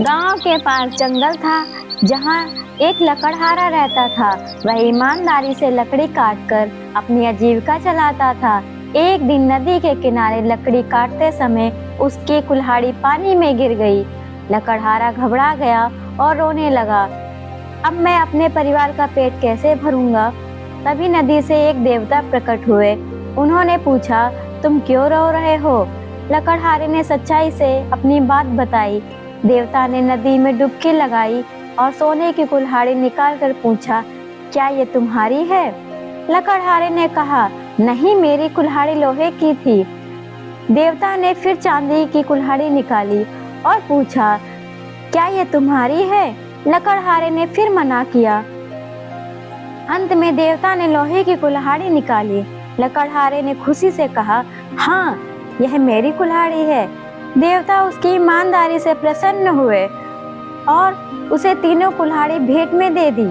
गांव के पास जंगल था जहां एक लकड़हारा रहता था। वह ईमानदारी से लकड़ी काटकर अपनी आजीविका चलाता था। एक दिन नदी के किनारे लकड़ी काटते समय उसकी कुल्हाड़ी पानी में गिर गई। लकड़हारा घबरा गया और रोने लगा। अब मैं अपने परिवार का पेट कैसे भरूंगा? तभी नदी से एक देवता प्रकट हुए। उन्होंने पूछा, तुम क्यों रो रहे हो? लकड़हारे ने सच्चाई से अपनी बात बताई। देवता ने नदी में डुबकी लगाई और सोने की कुल्हाड़ी निकालकर पूछा, क्या ये तुम्हारी है? लकड़हारे ने कहा, नहीं, मेरी कुल्हाड़ी लोहे की थी। देवता ने फिर चांदी की कुल्हाड़ी निकाली और पूछा, क्या ये तुम्हारी है? लकड़हारे ने फिर मना किया। अंत में देवता ने लोहे की कुल्हाड़ी निकाली। लकड़हारे ने खुशी से कहा, हाँ, यह मेरी कुल्हाड़ी है। देवता उसकी ईमानदारी से प्रसन्न हुए और उसे तीनों कुल्हाड़ी भेंट में दे दी।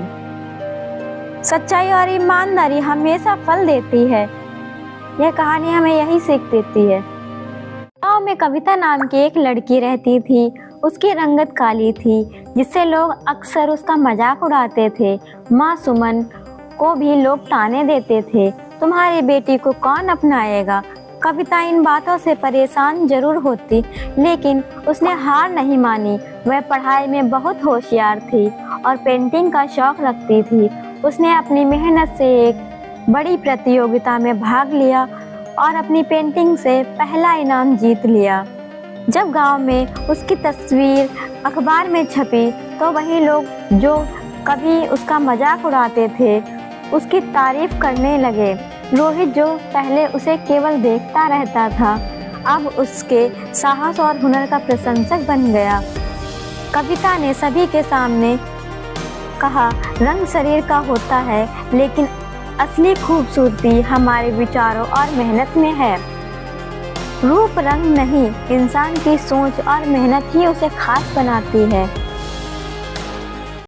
सच्चाई और ईमानदारी हमेशा फल देती है। यह कहानी हमें यही सीख देती है। गांव में कविता नाम की एक लड़की रहती थी। उसकी रंगत काली थी, जिससे लोग अक्सर उसका मजाक उड़ाते थे। माँ सुमन को भी लोग ताने देते थे, तुम्हारी बेटी को कौन अपनाएगा? कविता इन बातों से परेशान जरूर होती, लेकिन उसने हार नहीं मानी। वह पढ़ाई में बहुत होशियार थी और पेंटिंग का शौक रखती थी। उसने अपनी मेहनत से एक बड़ी प्रतियोगिता में भाग लिया और अपनी पेंटिंग से पहला इनाम जीत लिया। जब गांव में उसकी तस्वीर अखबार में छपी तो वही लोग जो कभी उसका मजाक उड़ाते थे उसकी तारीफ करने लगे। रोहित, जो पहले उसे केवल देखता रहता था, अब उसके साहस और हुनर का प्रशंसक बन गया। कविता ने सभी के सामने कहा, रंग शरीर का होता है, लेकिन असली खूबसूरती हमारे विचारों और मेहनत में है। रूप रंग नहीं, इंसान की सोच और मेहनत ही उसे खास बनाती है।